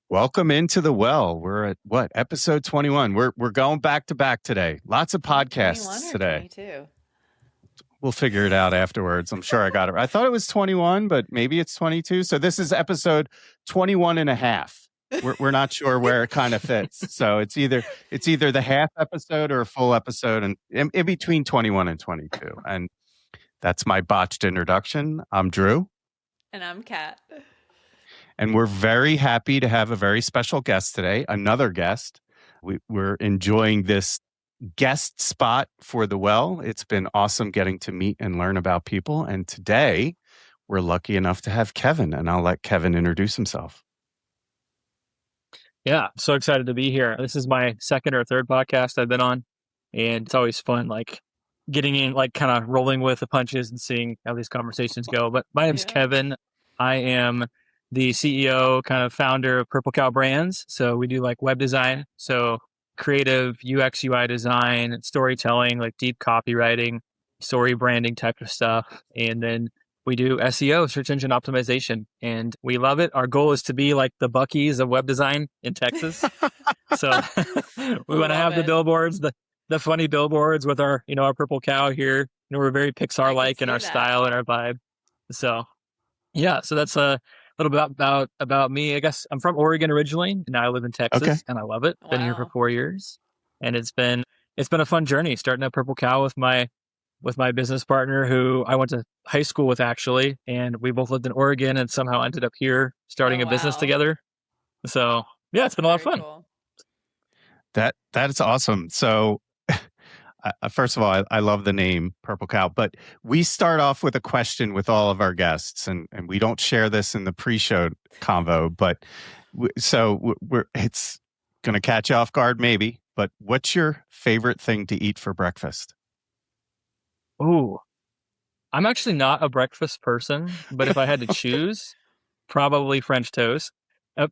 Welcome into the well. We're at what, episode 21. We're going back to back today. Lots of 21 podcasts or today. 22? We'll figure it out afterwards. I'm sure I got it. I thought it was 21, but maybe it's 22. So this is episode 21 and a half. We're not sure where it kind of fits. So it's either the half episode or a full episode, and in between 21 and 22. And that's my botched introduction. I'm Drew. And I'm Kat. And we're very happy to have a very special guest today, another guest. We're enjoying this guest spot for the well. It's been awesome getting to meet and learn about people. And today, we're lucky enough to have Kevin, and I'll let Kevin introduce himself. Yeah, I'm so excited to be here. This is my second or third podcast I've been on, and it's always fun, like getting in, like kind of rolling with the punches and seeing how these conversations go. But my name's Kevin. I am the CEO, kind of founder of PurpleCow Brands. So we do like web design, so creative UX, UI design, storytelling, like deep copywriting, story branding type of stuff. And then we do SEO, search engine optimization, and we love it. Our goal is to be like the Buc-ee's of web design in Texas. So we want to have the billboards, the funny billboards with our, our Purple Cow here. We're very Pixar-like in our style and our vibe. So yeah, so that's a little bit about me. I guess I'm from Oregon originally, and now I live in Texas, and I love it. Been here for 4 years, and it's been a fun journey starting at Purple Cow with my business partner, who I went to high school with actually, and we both lived in Oregon and somehow ended up here starting a business together. So yeah, it's been a lot of fun. Cool. That is awesome. So first of all, I love the name Purple Cow, but we start off with a question with all of our guests, and we don't share this in the pre-show convo, but it's going to catch you off guard maybe, but what's your favorite thing to eat for breakfast? Oh, I'm actually not a breakfast person, but if I had to choose, probably French toast.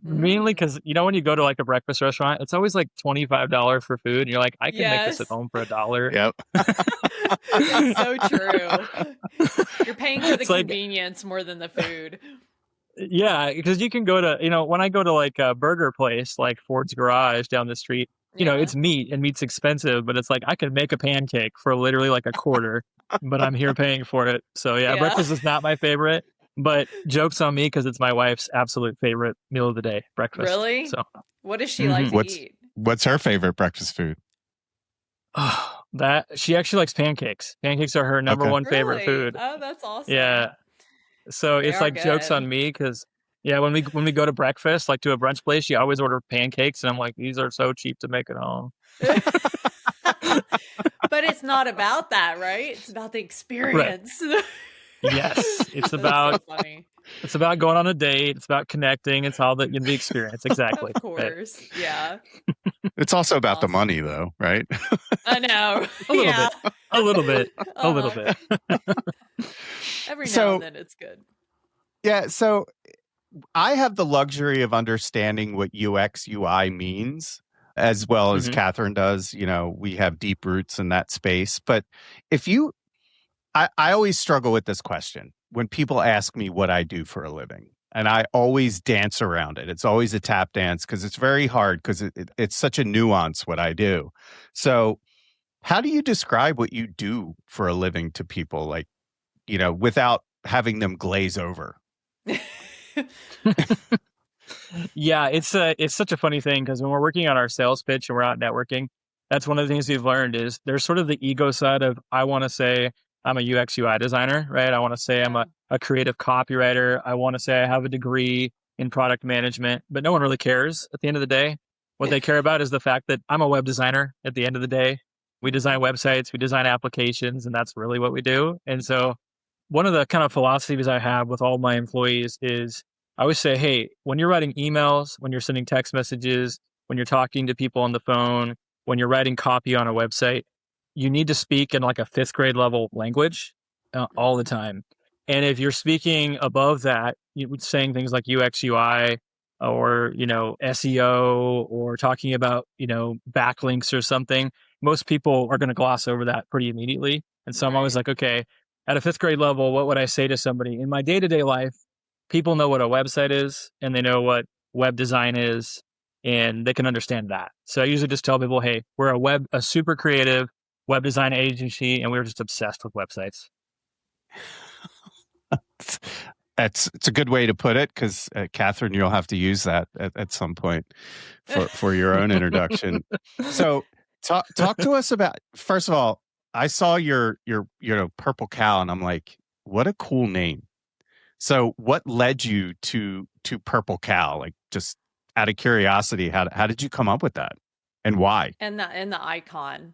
Mainly because, when you go to like a breakfast restaurant, it's always like $25 for food. And you're like, I can make this at home for $1. Yep. It's so true. You're paying for the convenience more than the food. Yeah, because you can go to, when I go to like a burger place, like Ford's Garage down the street, it's meat, and meat's expensive, but it's like I could make a pancake for literally like a quarter, but I'm here paying for it. So yeah, breakfast is not my favorite. But joke's on me because it's my wife's absolute favorite meal of the day, breakfast. Really? So, what does she like to eat? What's her favorite breakfast food? That she actually likes pancakes. Pancakes are her number one favorite food. Oh, that's awesome. Yeah. So it's like good. Jokes on me because when we go to breakfast, like to a brunch place, she always order pancakes, and I'm like, these are so cheap to make at home. But it's not about that, right? It's about the experience. Right. Yes, it's about so funny. It's about going on a date. It's about connecting. It's all the experience. Exactly. Of course, yeah. It's also about the money, though, right? I know. A little bit. Every now and then, it's good. Yeah. So I have the luxury of understanding what UX UI means, as well as Catherine does. We have deep roots in that space. But I always struggle with this question when people ask me what I do for a living, and I always dance around it. It's always a tap dance because it's very hard because it's such a nuance what I do. So how do you describe what you do for a living to people, like, without having them glaze over? Yeah, it's such a funny thing because when we're working on our sales pitch and we're out networking, that's one of the things we've learned is there's sort of the ego side of, I want to say I'm a UX UI designer, right? I want to say I'm a creative copywriter. I want to say I have a degree in product management, but no one really cares at the end of the day. What they care about is the fact that I'm a web designer at the end of the day. We design websites, we design applications, and that's really what we do. And so one of the kind of philosophies I have with all my employees is I always say, hey, when you're writing emails, when you're sending text messages, when you're talking to people on the phone, when you're writing copy on a website, you need to speak in like a 5th grade level language all the time. And if you're speaking above that, you're saying things like UX, UI, or, SEO, or talking about, backlinks or something, most people are going to gloss over that pretty immediately. And so I'm always like, okay, at a 5th grade level, what would I say to somebody? In my day-to-day life, people know what a website is, and they know what web design is, and they can understand that. So I usually just tell people, hey, we're a super creative web design agency, and we're just obsessed with websites. It's a good way to put it, because Catherine, you'll have to use that at some point for your own introduction. So talk to us about, first of all, I saw your PurpleCow, and I'm like, what a cool name. So what led you to PurpleCow? Like, just out of curiosity, how did you come up with that, and why? And the icon.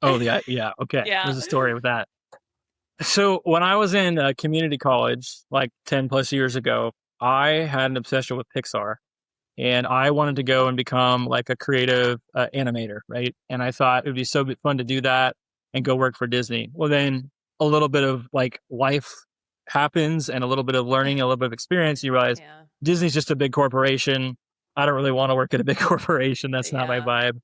Oh, yeah. Okay. Yeah. There's a story with that. So when I was in community college, like 10 plus years ago, I had an obsession with Pixar, and I wanted to go and become like a creative animator, right? And I thought it would be so fun to do that and go work for Disney. Well, then a little bit of like life happens, and a little bit of learning, a little bit of experience. You realize Disney's just a big corporation. I don't really want to work at a big corporation. That's not my vibe.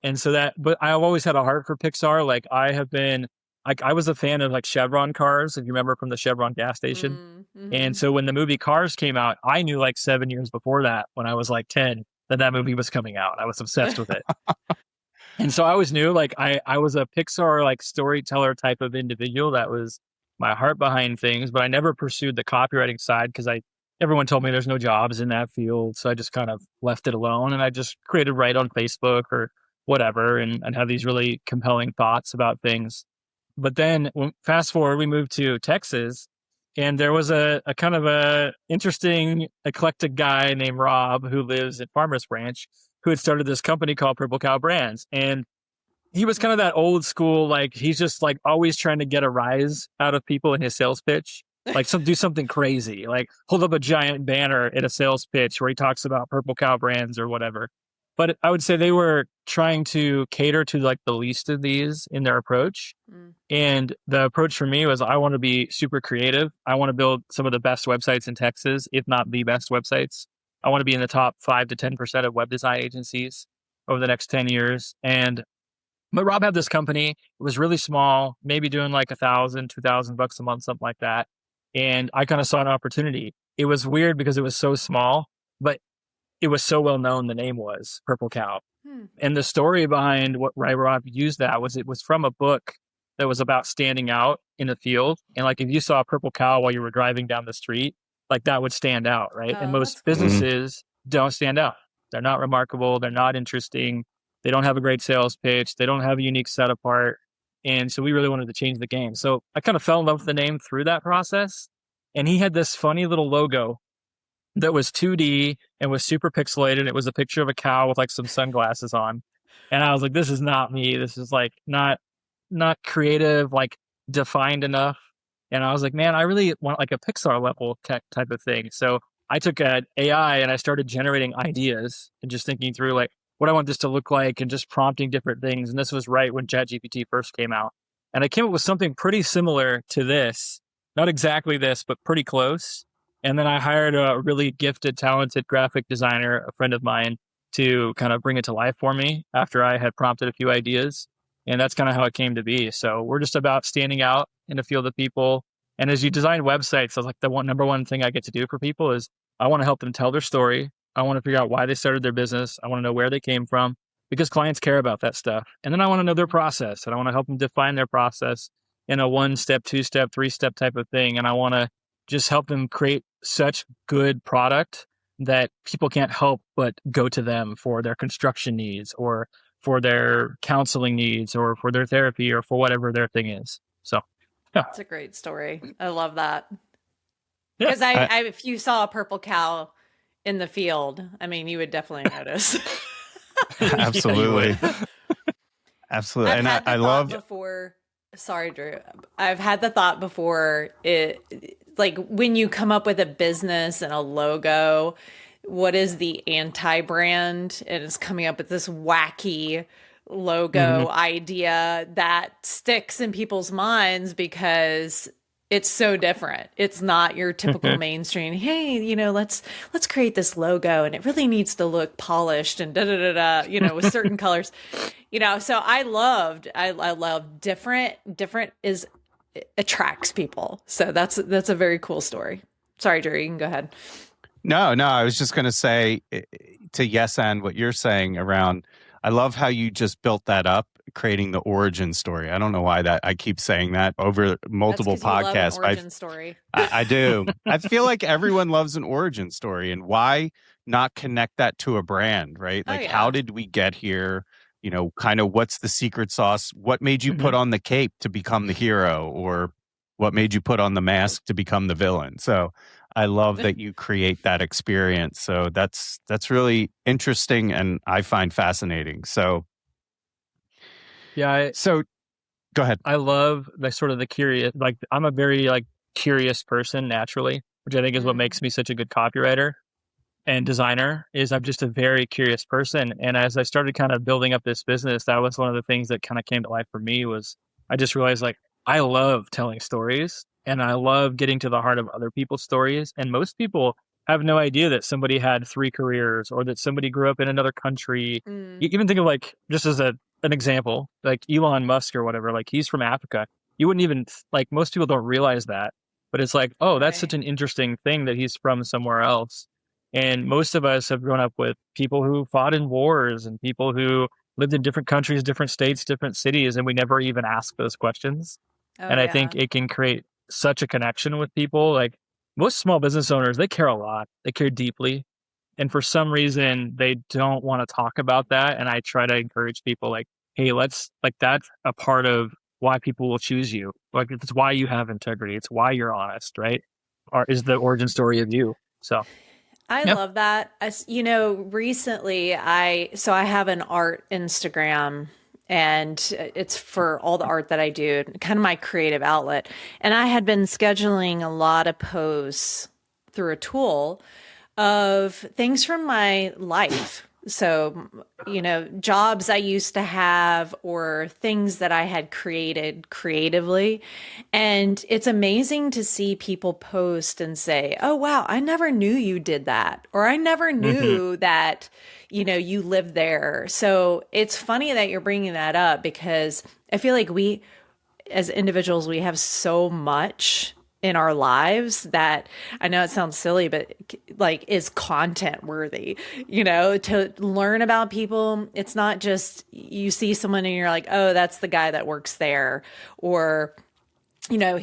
And so but I've always had a heart for Pixar. Like, I was a fan of like Chevron cars, if you remember, from the Chevron gas station. Mm-hmm. And so when the movie Cars came out, I knew like 7 years before that, when I was like 10, that movie was coming out. I was obsessed with it. And so I always knew, like, I was a Pixar like storyteller type of individual. That was my heart behind things, but I never pursued the copywriting side because everyone told me there's no jobs in that field. So I just kind of left it alone, and I just created write on Facebook or whatever, and have these really compelling thoughts about things. But then fast forward, we moved to Texas, and there was a kind of a interesting, eclectic guy named Rob, who lives at Farmers Branch, who had started this company called PurpleCow Brands. And he was kind of that old school, like, he's just like always trying to get a rise out of people in his sales pitch. Like, do something crazy, like hold up a giant banner at a sales pitch where he talks about PurpleCow Brands or whatever. But I would say they were trying to cater to like the least of these in their approach. And the approach for me was, I want to be super creative. I want to build some of the best websites in Texas, if not the best websites. I want to be in the top 5 to 10% of web design agencies over the next 10 years. But Rob had this company. It was really small, maybe doing like $1,000, $2,000 a month, something like that. And I kind of saw an opportunity. It was weird because it was so small, but it was so well known. The name was PurpleCow. And the story behind why Rob used that was, it was from a book that was about standing out in the field. And like, if you saw a purple cow while you were driving down the street, like that would stand out, right? And most businesses don't stand out. They're not remarkable. They're not interesting. They don't have a great sales pitch. They don't have a unique set apart. And so we really wanted to change the game. So I kind of fell in love with the name through that process. And he had this funny little logo that was 2D and was super pixelated. It was a picture of a cow with like some sunglasses on. And I was like, this is not me. This is like not creative, like defined enough. And I was like, man, I really want like a Pixar level type of thing. So I took an AI and I started generating ideas and just thinking through like what I want this to look like and just prompting different things. And this was right when ChatGPT first came out. And I came up with something pretty similar to this, not exactly this, but pretty close. And then I hired a really gifted, talented graphic designer, a friend of mine, to kind of bring it to life for me after I had prompted a few ideas. And that's kind of how it came to be. So we're just about standing out in a field of people. And as you design websites, I was like, number one thing I get to do for people is I want to help them tell their story. I want to figure out why they started their business. I want to know where they came from, because clients care about that stuff. And then I want to know their process, and I want to help them define their process in a 1-step, 2-step, 3-step type of thing. And I want to just help them create such good product that people can't help but go to them for their construction needs or for their counseling needs or for their therapy or for whatever their thing is. So, yeah. That's a great story. I love that. Because if you saw a purple cow in the field, I mean, you would definitely notice. Absolutely. Absolutely. And I love before. Sorry, Drew. I've had the thought before, like when you come up with a business and a logo, what is the anti-brand? And it's coming up with this wacky logo idea that sticks in people's minds because it's so different. It's not your typical mainstream. Hey, let's create this logo and it really needs to look polished and with certain colors. So I love different attracts people. So that's a very cool story. Sorry, Jerry, you can go ahead. No, I was just going to say to yes and what you're saying around, I love how you just built that up, creating the origin story. I don't know why I keep saying that over That's multiple because you love an podcasts. origin story. I do. I feel like everyone loves an origin story, and why not connect that to a brand, right? Oh Like, yeah. how did we get here? Kind of what's the secret sauce? What made you put on the cape to become the hero, or what made you put on the mask to become the villain? So I love that you create that experience. So that's really interesting, and I find fascinating. So Yeah, so go ahead. I love the sort of the curious, like I'm a very like curious person naturally, which I think is what makes me such a good copywriter and designer. Is I'm just a very curious person. And as I started kind of building up this business, that was one of the things that kind of came to life for me. Was I just realized like I love telling stories and I love getting to the heart of other people's stories. And most people have no idea that somebody had 3 careers or that somebody grew up in another country. You even think of like, just as an example, like Elon Musk or whatever, like he's from Africa. You wouldn't even like, most people don't realize that, but it's like, oh, that's such an interesting thing that he's from somewhere else. And most of us have grown up with people who fought in wars and people who lived in different countries, different states, different cities, and we never even ask those questions. And I think it can create such a connection with people. Like most small business owners, they care a lot, they care deeply. And for some reason, they don't want to talk about that. And I try to encourage people like, hey, let's like that's a part of why people will choose you. Like it's why you have integrity. It's why you're honest, right? Or is the origin story of you. So I love that. Recently I have an art Instagram, and it's for all the art that I do, kind of my creative outlet. And I had been scheduling a lot of posts through a tool of things from my life. So, jobs I used to have or things that I had created creatively. And it's amazing to see people post and say, oh, wow, I never knew you did that. Or I never knew that, you lived there. So it's funny that you're bringing that up, because I feel like we, as individuals, we have so much in our lives that I know it sounds silly, but like is content worthy, to learn about people. It's not just you see someone and you're like, oh, that's the guy that works there, or,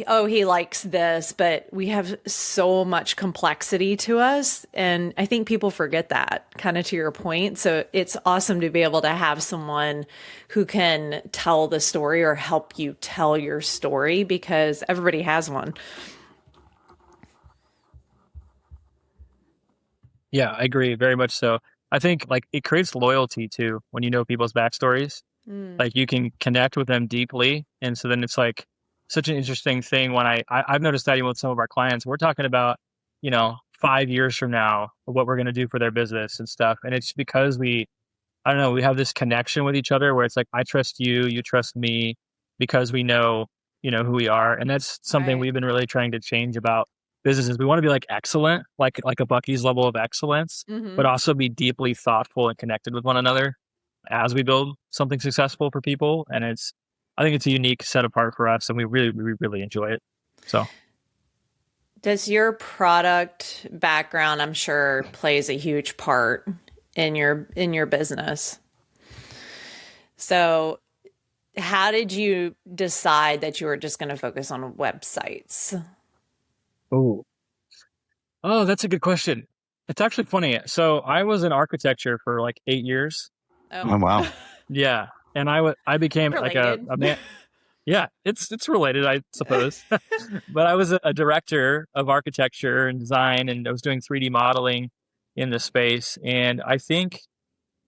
oh, he likes this, but we have so much complexity to us. And I think people forget that, kind of to your point. So it's awesome to be able to have someone who can tell the story or help you tell your story, because everybody has one. yeah, I agree very much so. I think like it creates loyalty too when you know people's backstories. Like you can connect with them deeply. And so then it's like such an interesting thing when I've noticed that even with some of our clients, we're talking about, 5 years from now, what we're going to do for their business and stuff. And it's because I don't know, we have this connection with each other where it's like, I trust you, you trust me, because we know, who we are. And that's something we've been really trying to change about businesses. We want to be like excellent, like a Bucky's level of excellence, but also be deeply thoughtful and connected with one another as we build something successful for people. And I think it's a unique set apart for us, and we really enjoy it. So does your product background, I'm sure, plays a huge part in your business. So how did you decide that you were just going to focus on websites? oh, that's a good question. It's actually funny. So I was in architecture for like 8 years. Oh wow. Yeah. And I became like a man. Yeah, it's related, I suppose. But I was a director of architecture and design, and I was doing 3D modeling in the space. And I think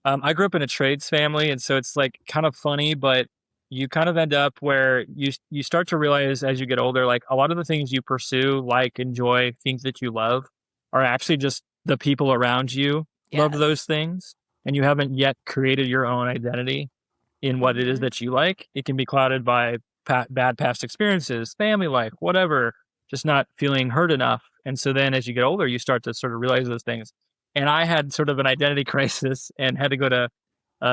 I grew up in a trades family, and so it's like kind of funny, but you kind of end up where you start to realize as you get older, like a lot of the things you pursue, like enjoy, things that you love, are actually just the people around you love those things, and you haven't yet created your own identity in what it is that you like. It can be clouded by bad past experiences, family life, whatever, just not feeling heard enough. And so then as you get older, you start to sort of realize those things. And I had sort of an identity crisis and had to go to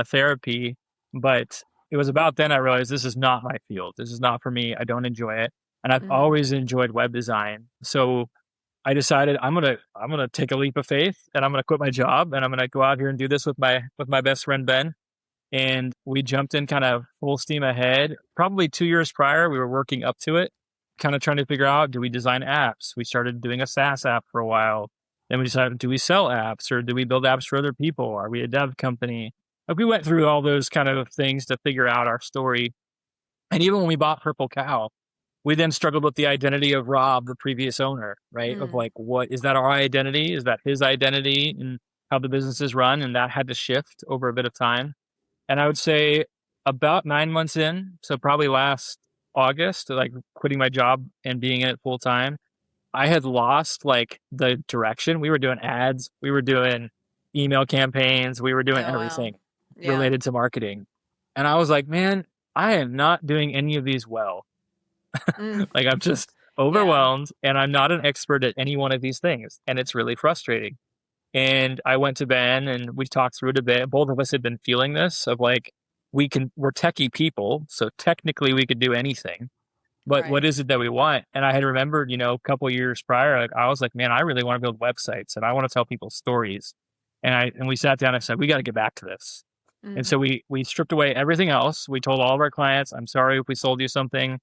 therapy. But it was about then I realized this is not my field. This is not for me. I don't enjoy it. And I've always enjoyed web design. So I decided I'm gonna take a leap of faith, and I'm gonna quit my job, and I'm gonna go out here and do this with my best friend Ben. And we jumped in kind of full steam ahead. Probably 2 years prior, we were working up to it, kind of trying to figure out, do we design apps? We started doing a SaaS app for a while. Then we decided, do we sell apps or do we build apps for other people? Are we a dev company? Like, we went through all those kind of things to figure out our story. And even when we bought PurpleCow, we then struggled with the identity of Rob, the previous owner, right? Of like, what is that our identity? Is that his identity and how the business is run? And that had to shift over a bit of time. And I would say about 9 months in, so probably last August, like quitting my job and being in it full time, I had lost like the direction. We were doing ads, we were doing email campaigns, we were doing everything related to marketing. And I was like, man, I am not doing any of these well. Like, I'm just overwhelmed and I'm not an expert at any one of these things. And it's really frustrating. And I went to Ben and we talked through it a bit. Both of us had been feeling this of like, we're techie people. So technically we could do anything, but what is it that we want? And I had remembered, a couple of years prior, like, I was like, man, I really want to build websites and I want to tell people stories. And we sat down and said, we got to get back to this. And so we stripped away everything else. We told all of our clients, I'm sorry if we sold you something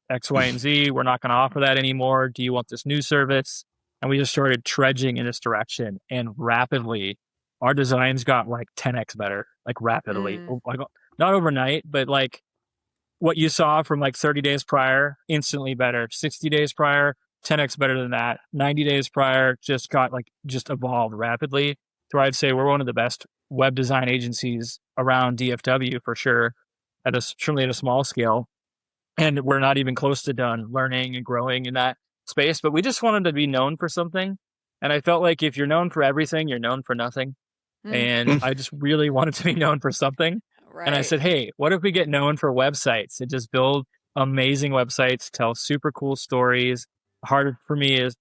X, Y, and Z. We're not going to offer that anymore. Do you want this new service? And we just started trudging in this direction, and rapidly our designs got like 10x better, like rapidly, like not overnight, but like what you saw from like 30 days prior, instantly better, 60 days prior, 10x better than that, 90 days prior, just evolved rapidly. So I'd say we're one of the best web design agencies around DFW for sure, certainly at a small scale. And we're not even close to done learning and growing in that space, but we just wanted to be known for something. And I felt like if you're known for everything, you're known for nothing. And I just really wanted to be known for something. And I said, hey, what if we get known for websites and just build amazing websites, tell super cool stories. The heart for me is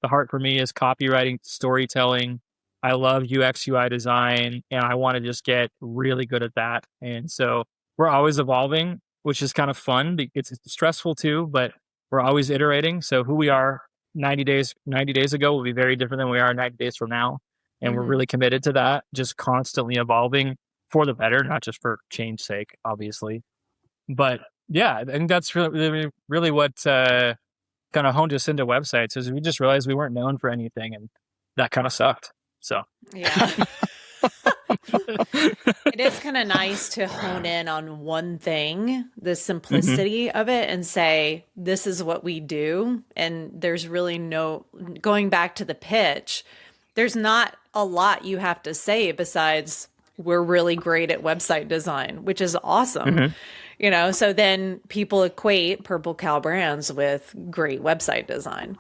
copywriting, storytelling. I love UX, UI design, and I want to just get really good at that. And so we're always evolving, which is kind of fun. It's stressful too, but we're always iterating. So who we are 90 days ago will be very different than we are 90 days from now. And we're really committed to that, just constantly evolving for the better, not just for change's sake, obviously. But yeah, I think that's really what kind of honed us into websites, is we just realized we weren't known for anything, and that kind of sucked. So yeah. It is kind of nice to hone in on one thing, the simplicity of it, and say, this is what we do. And there's really going back to the pitch, there's not a lot you have to say besides, we're really great at website design, which is awesome. So then people equate PurpleCow brands with great website design.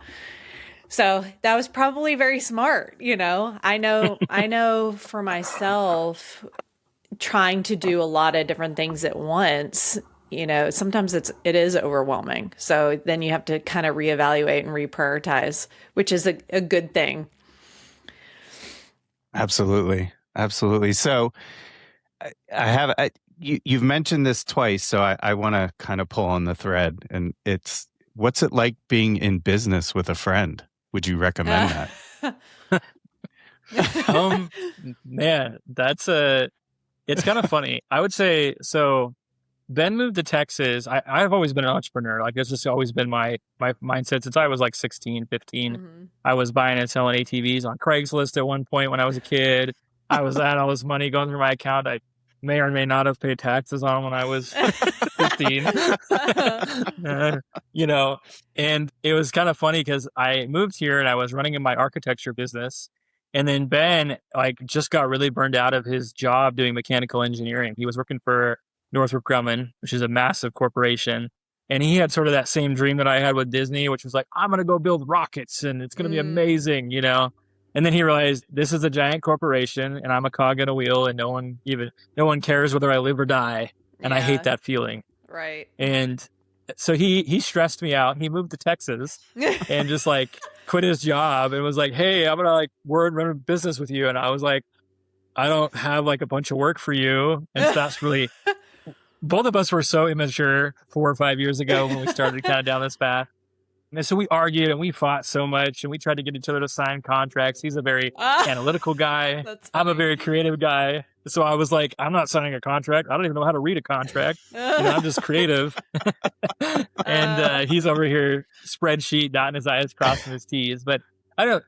So that was probably very smart. I know for myself, trying to do a lot of different things at once, sometimes it is overwhelming. So then you have to kind of reevaluate and reprioritize, which is a good thing. Absolutely. So you've mentioned this twice, so I want to kind of pull on the thread, and it's, what's it like being in business with a friend? Would you recommend that? Man, it's kind of funny. I would say, so Ben moved to Texas. I've always been an entrepreneur. Like, it's just always been my mindset since I was like 16, 15. I was buying and selling ATVs on Craigslist at one point when I was a kid. I was at all this money going through my account. I may or may not have paid taxes on when I was 15. And it was kind of funny because I moved here and I was running in my architecture business. And then Ben just got really burned out of his job doing mechanical engineering. He was working for Northrop Grumman, which is a massive corporation. And he had sort of that same dream that I had with Disney, which was like, I'm going to go build rockets and it's going to be amazing, And then he realized this is a giant corporation and I'm a cog in a wheel and no one cares whether I live or die. And I hate that feeling. Right. And so he stressed me out. He moved to Texas and just quit his job and was like, hey, I'm going to run a business with you. And I was like, I don't have a bunch of work for you. And so that's really, both of us were so immature 4 or 5 years ago when we started kind of down this path. And so we argued and we fought so much and we tried to get each other to sign contracts. He's a very analytical guy. That's I'm a funny. very creative guy. So I was like, I'm not signing a contract. I don't even know how to read a contract. I'm just creative. And he's over here spreadsheet, dotting his I's, crossing his T's. But I don't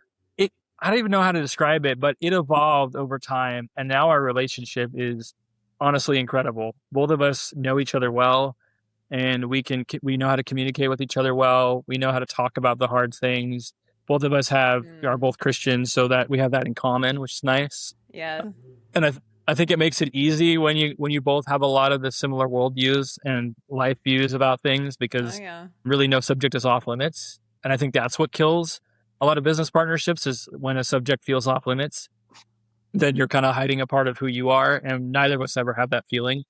even know how to describe it, but it evolved over time. And now our relationship is honestly incredible. Both of us know each other well. And we know how to communicate with each other well. We know how to talk about the hard things. Both of us are both Christians, so that we have that in common, which is nice. Yeah. And I think it makes it easy when you both have a lot of the similar worldviews and life views about things, because really no subject is off limits. And I think that's what kills a lot of business partnerships, is when a subject feels off limits, then you're kind of hiding a part of who you are. And neither of us ever have that feeling.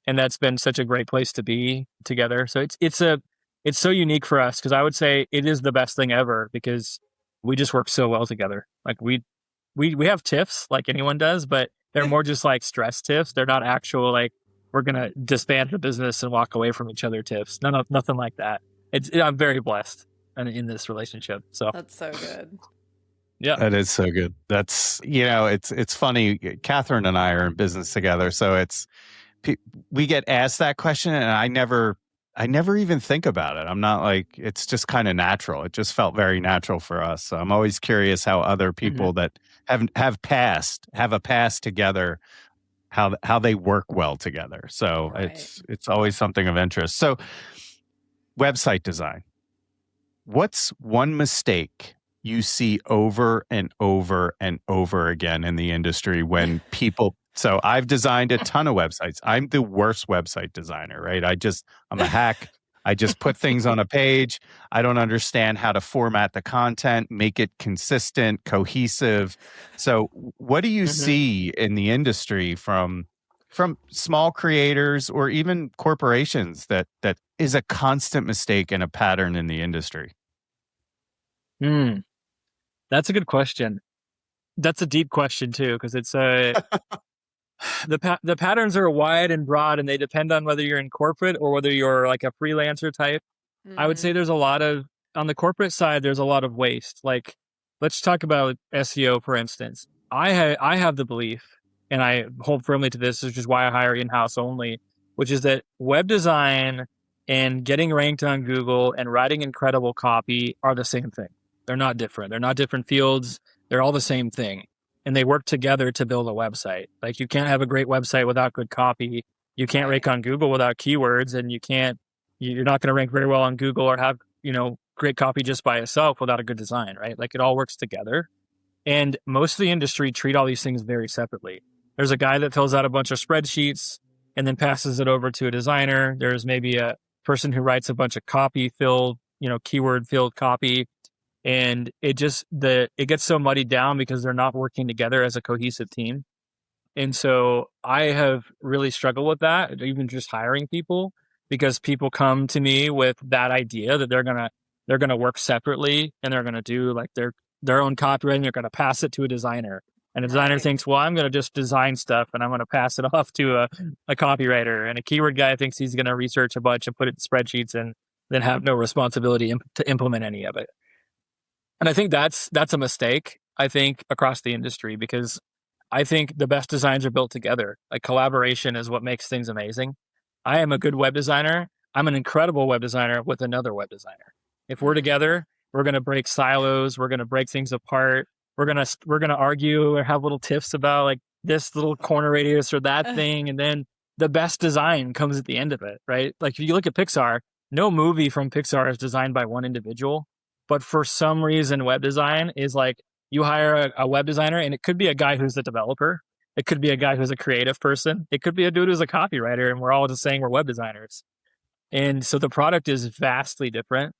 And that's been such a great place to be together. So it's so unique for us, because I would say it is the best thing ever, because we just work so well together. Like we have tiffs like anyone does, but they're more just like stress tiffs. They're not actual like we're gonna disband the business and walk away from each other tiffs. Nothing like that. I'm very blessed in this relationship. So that's so good. Yeah, that is so good. That's it's funny. Catherine and I are in business together, so we get asked that question, and I never even think about it. I'm not like, it's just kind of natural. It just felt very natural for us. So I'm always curious how other people that have a past together, how they work well together. So it's always something of interest. So website design. What's one mistake you see over and over and over again in the industry when people... So I've designed a ton of websites. I'm the worst website designer, right? I'm a hack. I just put things on a page. I don't understand how to format the content, make it consistent, cohesive. So what do you see in the industry from small creators or even corporations that is a constant mistake and a pattern in the industry? That's a good question. That's a deep question too, because it's the patterns are wide and broad, and they depend on whether you're in corporate or whether you're like a freelancer type. I would say there's a lot of, on the corporate side, there's a lot of waste. Like, let's talk about SEO, for instance. I have the belief, and I hold firmly to this, which is why I hire in-house only, which is that web design and getting ranked on Google and writing incredible copy are the same thing. They're not different. They're not different fields. They're all the same thing. And they work together to build a website. Like, you can't have a great website without good copy. You can't rank on Google without keywords, and you're not going to rank very well on Google or have, great copy just by itself without a good design, right? Like, it all works together. And most of the industry treat all these things very separately. There's a guy that fills out a bunch of spreadsheets and then passes it over to a designer. There's maybe a person who writes a bunch of keyword filled copy. And it gets so muddied down because they're not working together as a cohesive team. And so I have really struggled with that, even just hiring people, because people come to me with that idea that they're gonna work separately and they're gonna do like their own copywriting. They're gonna pass it to a designer, and a designer thinks, well, I'm gonna just design stuff and I'm gonna pass it off to a copywriter, and a keyword guy thinks he's gonna research a bunch and put it in spreadsheets and then have no responsibility to implement any of it. And I think that's a mistake, I think, across the industry, because I think the best designs are built together. Like, collaboration is what makes things amazing. I am a good web designer. I'm an incredible web designer with another web designer. If we're together, we're going to break silos. We're going to break things apart. We're going to argue or have little tiffs about like this little corner radius or that thing. And then the best design comes at the end of it, right? Like, if you look at Pixar, no movie from Pixar is designed by one individual. But for some reason, web design is like, you hire a web designer, and it could be a guy who's a developer. It could be a guy who's a creative person. It could be a dude who's a copywriter, and we're all just saying we're web designers. And so the product is vastly different.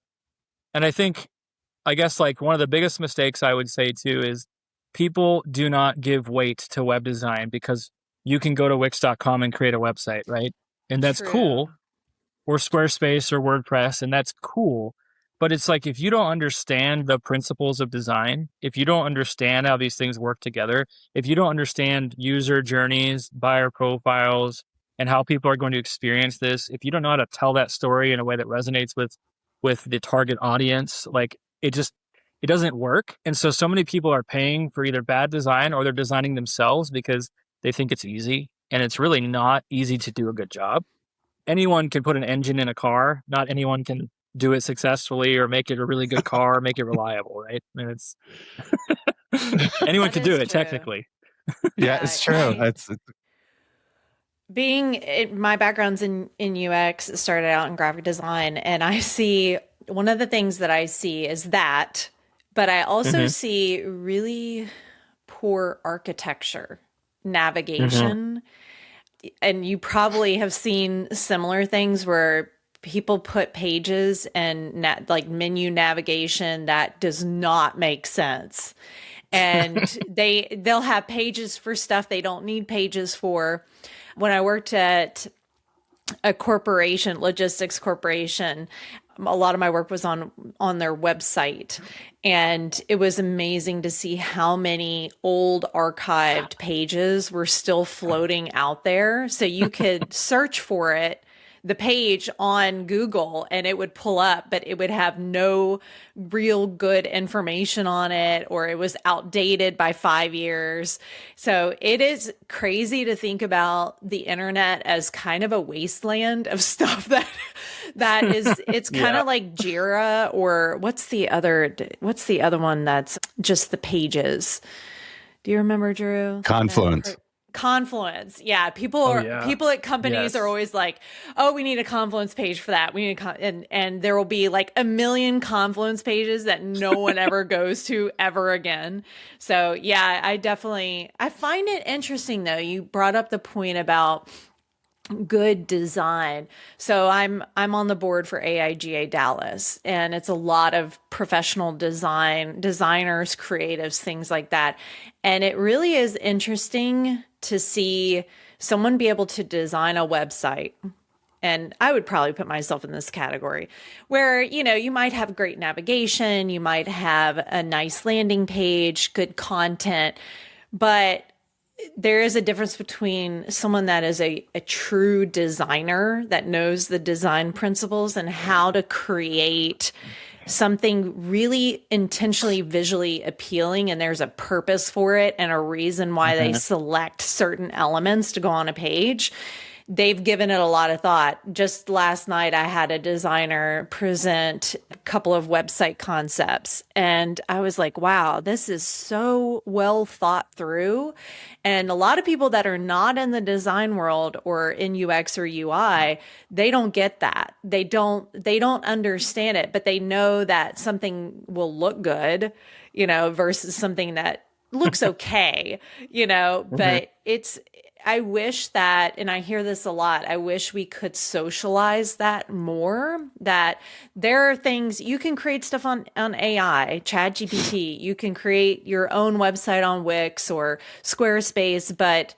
And I guess like one of the biggest mistakes I would say too is people do not give weight to web design, because you can go to Wix.com and create a website, right? And that's cool. Or Squarespace or WordPress, and that's cool. But it's like, if you don't understand the principles of design, if you don't understand how these things work together, if you don't understand user journeys, buyer profiles, and how people are going to experience this, if you don't know how to tell that story in a way that resonates with with the target audience. Like it doesn't work. And so many people are paying for either bad design or they're designing themselves because they think it's easy. And it's really not easy to do a good job. Anyone can put an engine in a car. Not anyone can do it successfully or make it a really good car, or make it reliable, right? I mean, it's anyone can do it technically. Yeah, it's true. My background's in UX, started out in graphic design, and I see one of the things that I see is that, but I also see really poor architecture, navigation. And you probably have seen similar things where people put pages and like menu navigation that does not make sense. And they'll have pages for stuff they don't need pages for. When I worked at a corporation, logistics corporation, a lot of my work was on their website. And it was amazing to see how many old archived pages were still floating out there. So you could search for it, the page on Google, and it would pull up, but it would have no real good information on it, or it was outdated by 5 years. So it is crazy to think about the internet as kind of a wasteland of stuff that is, it's kind of like Jira, or what's the other one that's just the pages? Do you remember, Drew? Confluence. Yeah. People at companies are always like, oh, we need a Confluence page for that. We need and there will be like a million Confluence pages that no one ever goes to ever again. So yeah, I find it interesting though. You brought up the point about good design. So I'm on the board for AIGA Dallas, and it's a lot of professional designers, creatives, things like that. And it really is interesting to see someone be able to design a website. And I would probably put myself in this category where, you might have great navigation, you might have a nice landing page, good content, but there is a difference between someone that is a true designer that knows the design principles and how to create something really intentionally visually appealing, and there's a purpose for it and a reason why they select certain elements to go on a page. They've given it a lot of thought. Just last night, I had a designer present a couple of website concepts, and I was like, wow, this is so well thought through. And a lot of people that are not in the design world or in UX or UI, they don't get that. They don't understand it, but they know that something will look good, versus something that looks okay, but I wish that, and I hear this a lot, I wish we could socialize that more, that there are things, you can create stuff on AI, ChatGPT, you can create your own website on Wix or Squarespace, but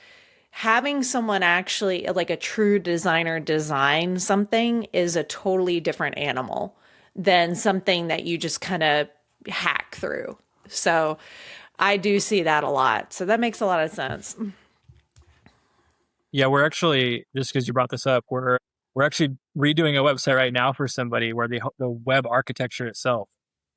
having someone actually, like a true designer, design something is a totally different animal than something that you just kind of hack through. So I do see that a lot. So that makes a lot of sense. Yeah, we're actually, just because you brought this up, we're actually redoing a website right now for somebody where the web architecture itself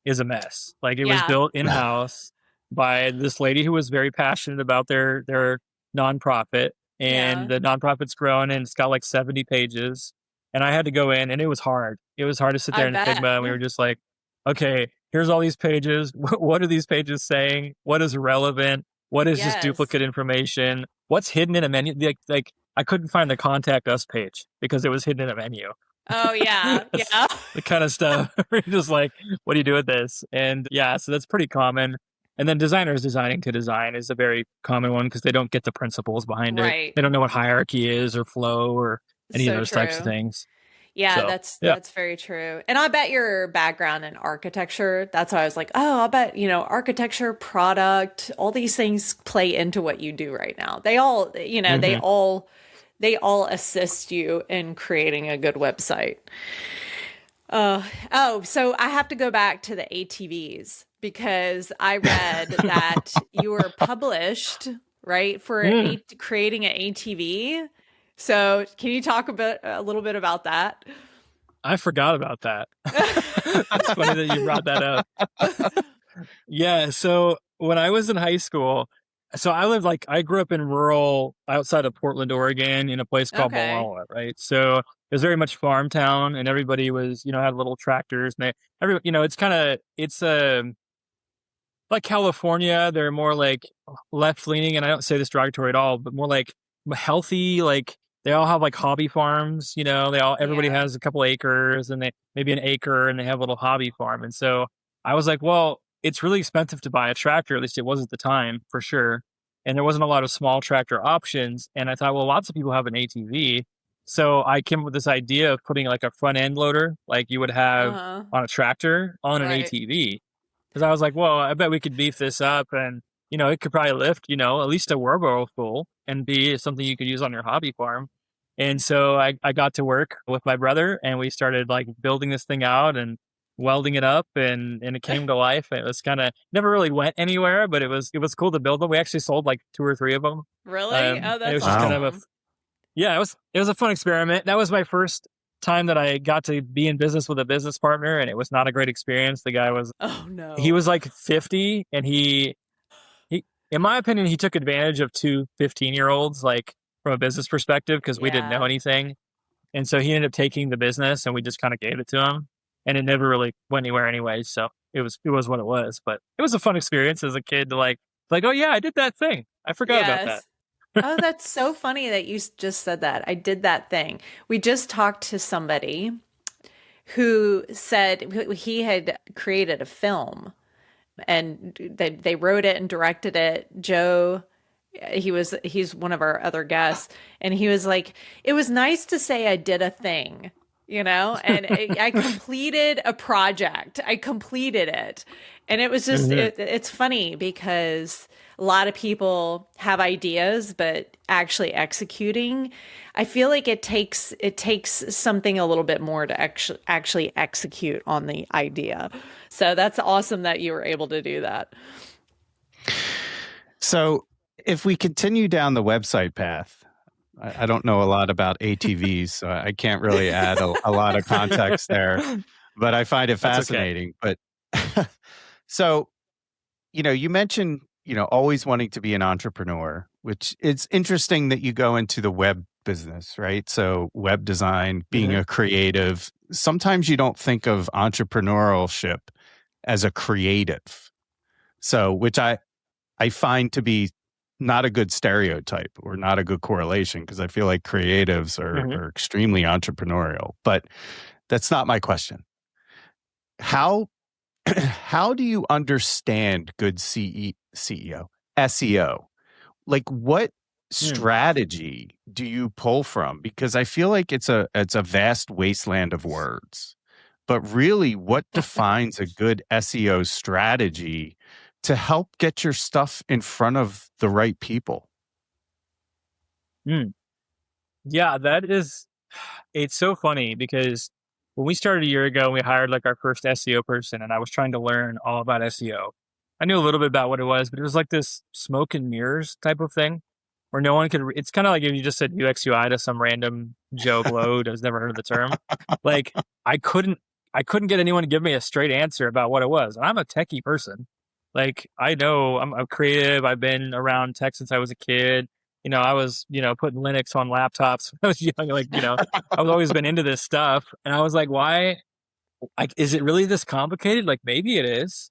is a mess. Like it was built in-house by this lady who was very passionate about their nonprofit, and the nonprofit's grown and it's got like 70 pages. And I had to go in, and it was hard. It was hard to sit there in Figma, and we were just like, okay, here's all these pages. What are these pages saying? What is relevant? What is just duplicate information? What's hidden in a menu? Like I couldn't find the contact us page because it was hidden in a menu. Oh yeah, yeah. The kind of stuff. We're just like, what do you do with this? And so that's pretty common. And then designers designing to design is a very common one because they don't get the principles behind it. They don't know what hierarchy is or flow or any of those types of things. Yeah, that's very true. And I bet your background in architecture, that's why I was like, oh, I bet, architecture, product, all these things play into what you do right now. They all, they all assist you in creating a good website. So I have to go back to the ATVs because I read that you were published, right, for creating an ATV. So can you talk a little bit about that? I forgot about that. That's funny that you brought that up. Yeah. So when I was in high school, so I grew up in rural outside of Portland, Oregon, in a place called Okay. Malala, right? So it was very much farm town, and everybody was, had little tractors, and it's like California. They're more like left leaning, and I don't say this derogatory at all, but more like healthy. Like they all have like hobby farms. Everybody Yeah. has a couple acres, and they maybe an acre, and they have a little hobby farm. And so I was like, well, it's really expensive to buy a tractor. At least it was at the time, for sure. And there wasn't a lot of small tractor options. And I thought, well, lots of people have an ATV. So I came up with this idea of putting like a front end loader, like you would have Uh-huh. on a tractor, on an Right. ATV. Because I was like, well, I bet we could beef this up, and it could probably lift, at least a wheelbarrow full, and be something you could use on your hobby farm. And so I got to work with my brother, and we started like building this thing out and welding it up, and it came to life. It was kind of never really went anywhere, but it was cool to build them. We actually sold like 2 or 3 of them. Really? Oh, It that's was just kind of awesome. it was a fun experiment. That was my first time that I got to be in business with a business partner, and it was not a great experience. The guy was Oh no. he was like 50, and he in my opinion, he took advantage of 2 15-year-olds, like from a business perspective, because we didn't know Yeah. anything. And so he ended up taking the business, and we just kind of gave it to him, and it never really went anywhere anyway. So it was what it was, but it was a fun experience as a kid to like, oh yeah, I did that thing. I forgot about that. Yes. Oh, that's so funny that you just said that. I did that thing. We just talked to somebody who said he had created a film, and they wrote it and directed it. Joe, he's one of our other guests, and he was like, it was nice to say I did a thing, and I completed a project. I completed it. And it was just, it's funny because a lot of people have ideas, but actually executing, I feel like it takes something a little bit more to actually execute on the idea. So that's awesome that you were able to do that. So if we continue down the website path, I don't know a lot about ATVs, so I can't really add a lot of context there, but I find it fascinating. Okay. But so, you mentioned, always wanting to be an entrepreneur, which it's interesting that you go into the web business, right? So web design, being a creative, sometimes you don't think of entrepreneurship as a creative. So, which I find to be not a good stereotype or not a good correlation, because I feel like creatives are extremely entrepreneurial, but that's not my question. How do you understand good SEO? Like, what strategy do you pull from? Because I feel like it's a vast wasteland of words, but really what defines a good SEO strategy to help get your stuff in front of the right people? Yeah, it's so funny because when we started a year ago, we hired like our first SEO person, and I was trying to learn all about SEO. I knew a little bit about what it was, but it was like this smoke and mirrors type of thing where no one could, it's kind of like if you just said UX UI to some random Joe Blow who's never heard of the term. Like I couldn't get anyone to give me a straight answer about what it was. And I'm a techie person. Like I know I'm creative. I've been around tech since I was a kid. I was, putting Linux on laptops when I was young. Like, I've always been into this stuff. And I was like, why? Like, is it really this complicated? Like, maybe it is.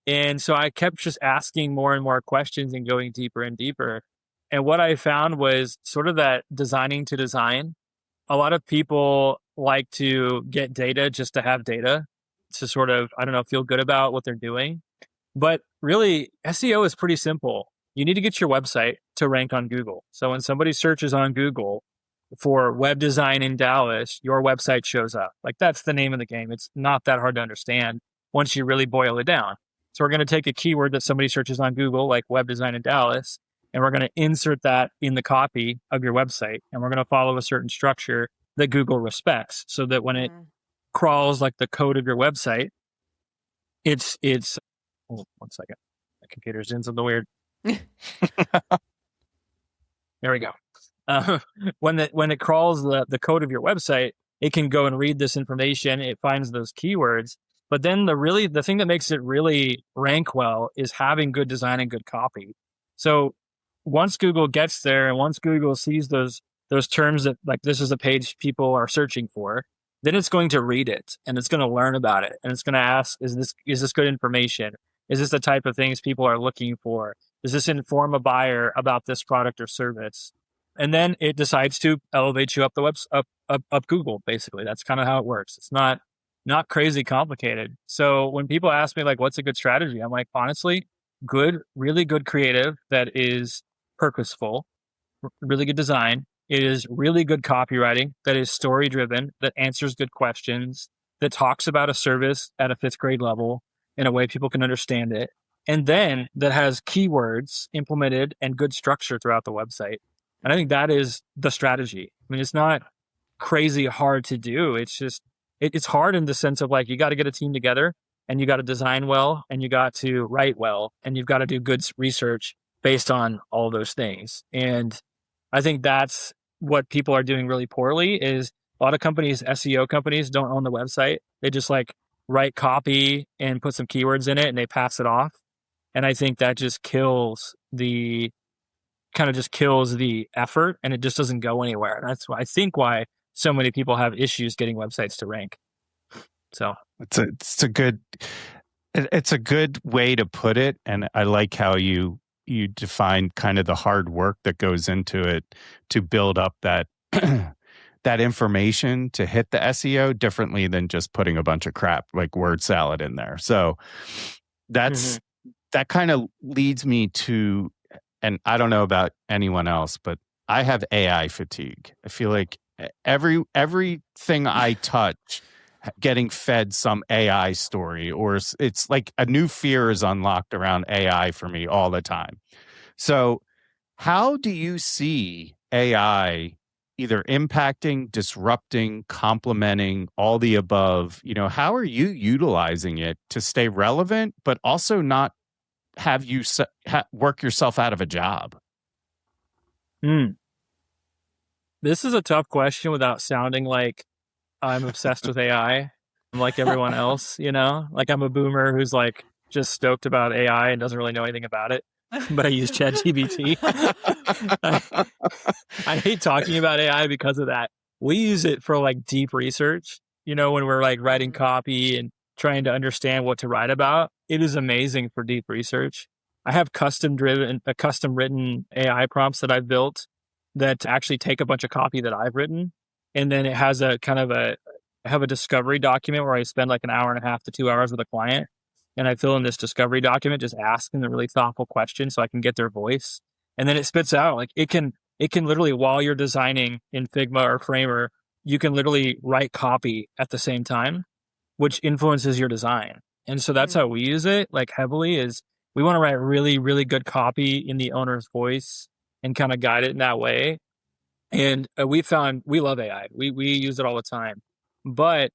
And so I kept just asking more and more questions and going deeper and deeper. And what I found was sort of that designing to design. A lot of people like to get data just to have data, to sort of, I don't know, feel good about what they're doing. But really, SEO is pretty simple. You need to get your website to rank on Google. So when somebody searches on Google for web design in Dallas, your website shows up. Like that's the name of the game. It's not that hard to understand once you really boil it down. So we're going to take a keyword that somebody searches on Google, like web design in Dallas, and we're going to insert that in the copy of your website. And we're going to follow a certain structure that Google respects so that when it crawls like the code of your website, it's oh, one second. My computer's doing something weird. There we go. When it crawls the code of your website, it can go and read this information. It finds those keywords. But then the thing that makes it really rank well is having good design and good copy. So once Google gets there and once Google sees those terms that like this is a page people are searching for, then it's going to read it and it's going to learn about it. And it's going to ask, is this good information? Is this the type of things people are looking for? Does this inform a buyer about this product or service? And then it decides to elevate you up the up Google, basically. That's kind of how it works. It's not crazy complicated. So when people ask me like, what's a good strategy? I'm like, honestly, really good creative that is purposeful, really good design. It is really good copywriting that is story driven, that answers good questions, that talks about a service at a 5th grade level in a way people can understand it. And then that has keywords implemented and good structure throughout the website. And I think that is the strategy. I mean, it's not crazy hard to do. It's just, it's hard in the sense of like, you got to get a team together and you got to design well and you got to write well and you've got to do good research based on all those things. And I think that's what people are doing really poorly is a lot of companies, SEO companies, don't own the website. They just like write copy and put some keywords in it and they pass it off. And I think that just kills the effort and it just doesn't go anywhere. That's why I think why so many people have issues getting websites to rank. So it's a good way to put it. And I like how you define kind of the hard work that goes into it to build up that that information to hit the SEO differently than just putting a bunch of crap like word salad in there. So that kind of leads me to, and I don't know about anyone else, but I have AI fatigue. I feel like everything I touch getting fed some AI story, or it's like a new fear is unlocked around AI for me all the time. So how do you see AI either impacting, disrupting, complementing, all the above? You know, how are you utilizing it to stay relevant, but also not have you work yourself out of a job? This is a tough question without sounding like I'm obsessed with AI. I'm like everyone else, you know, like I'm a boomer who's like just stoked about AI and doesn't really know anything about it, but I use ChatGPT. I hate talking about AI because of that. We use it for like deep research, you know, when we're like writing copy and trying to understand what to write about. It is amazing for deep research. I have custom written AI prompts that I've built that actually take a bunch of copy that I've written. And then it has I have a discovery document where I spend like an hour and a half to 2 hours with a client. And I fill in this discovery document, just asking the really thoughtful questions so I can get their voice. And then it spits out like it can literally, while you're designing in Figma or Framer, you can literally write copy at the same time, which influences your design. And so that's how we use it like heavily is we want to write really, really good copy in the owner's voice and kind of guide it in that way. And we found we love AI. We use it all the time, but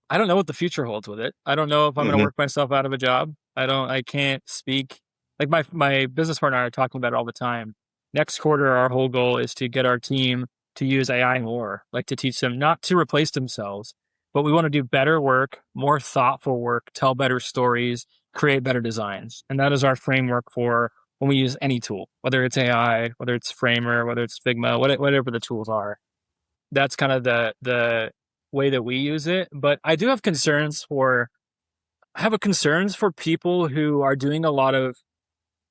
I don't know what the future holds with it. I don't know if I'm going to work myself out of a job. I can't speak. Like my business partner and I are talking about it all the time. Next quarter, our whole goal is to get our team to use AI more, like to teach them not to replace themselves, but we want to do better work, more thoughtful work, tell better stories, create better designs. And that is our framework for when we use any tool, whether it's AI, whether it's Framer, whether it's Figma, whatever the tools are. That's kind of the way that we use it. But I do have concerns for people who are doing a lot of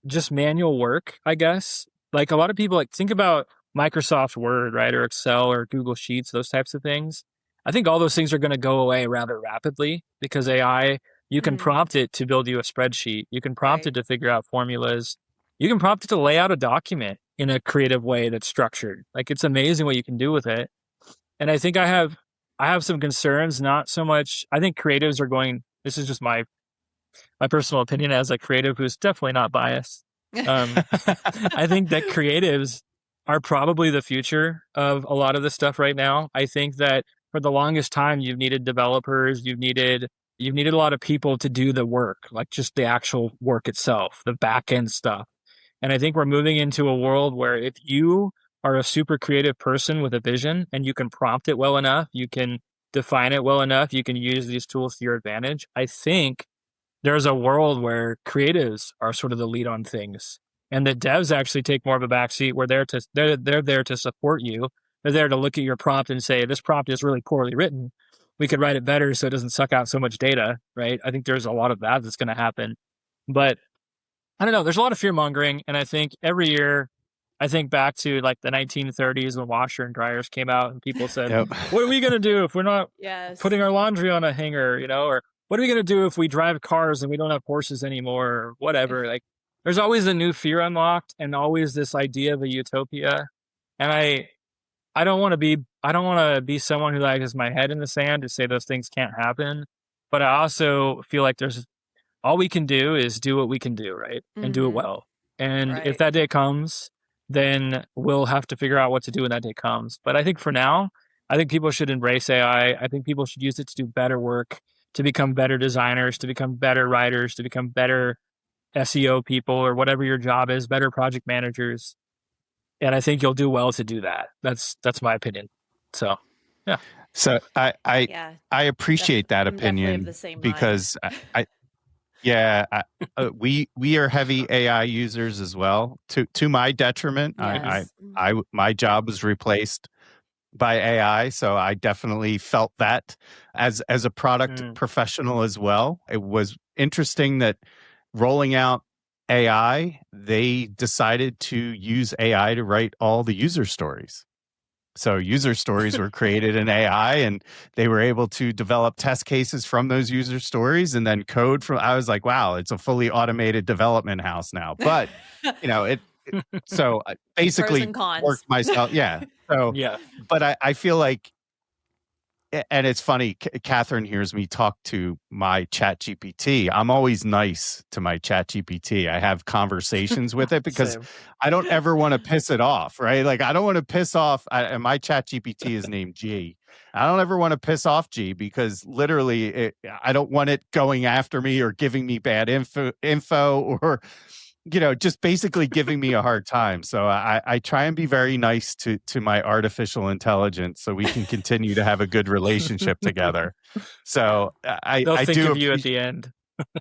just manual work, I guess. Like a lot of people, like think about Microsoft Word, right? Or Excel or Google Sheets, those types of things. I think all those things are going to go away rather rapidly because AI, you can prompt it to build you a spreadsheet. You can prompt it to figure out formulas. You can prompt it to lay out a document in a creative way that's structured. Like it's amazing what you can do with it. And I think I have some concerns, not so much. I think creatives are going, this is just my personal opinion as a creative who's definitely not biased. I think that creatives are probably the future of a lot of this stuff right now. I think that for the longest time, you've needed developers, you've needed a lot of people to do the work, like just the actual work itself, the back end stuff. And I think we're moving into a world where if you are a super creative person with a vision and you can prompt it well enough, you can define it well enough, you can use these tools to your advantage, I think there's a world where creatives are sort of the lead on things, and the devs actually take more of a backseat where they're there to support you. They're there to look at your prompt and say, this prompt is really poorly written. We could write it better so it doesn't suck out so much data, right? I think there's a lot of that that's going to happen. But I don't know, there's a lot of fear mongering. And I think every year, I think back to like the 1930s when washer and dryers came out and people said, Yep. what are we going to do if we're not Yes. putting our laundry on a hanger, or what are we going to do if we drive cars and we don't have horses anymore or whatever? Like there's always a new fear unlocked and always this idea of a utopia. And I don't want to be someone who like has my head in the sand to say those things can't happen. But I also feel like all we can do is do what we can do, right? And do it well. And if that day comes, then we'll have to figure out what to do when that day comes. But I think for now, I think people should embrace AI. I think people should use it to do better work, to become better designers, to become better writers, to become better SEO people or whatever your job is, better project managers. And I think you'll do well to do that. That's my opinion. So, yeah. So I appreciate that opinion because we are heavy AI users as well. To my detriment, Yes. my job was replaced by AI, so I definitely felt that as a product professional as well. It was interesting that rolling out AI, they decided to use AI to write all the user stories. So user stories were created in AI and they were able to develop test cases from those user stories and then code from, I was like, wow, it's a fully automated development house now. But, so I basically worked myself. Yeah. So, yeah. But I feel like, and it's funny, Catherine hears me talk to my chat GPT. I'm always nice to my chat GPT. I have conversations with it because I don't ever want to piss it off, right? Like I don't want to piss off, and my chat GPT is named G. I don't ever want to piss off G because literally I don't want it going after me or giving me bad info or just basically giving me a hard time. So I try and be very nice to my artificial intelligence so we can continue to have a good relationship together. So they'll I think do of you at the end.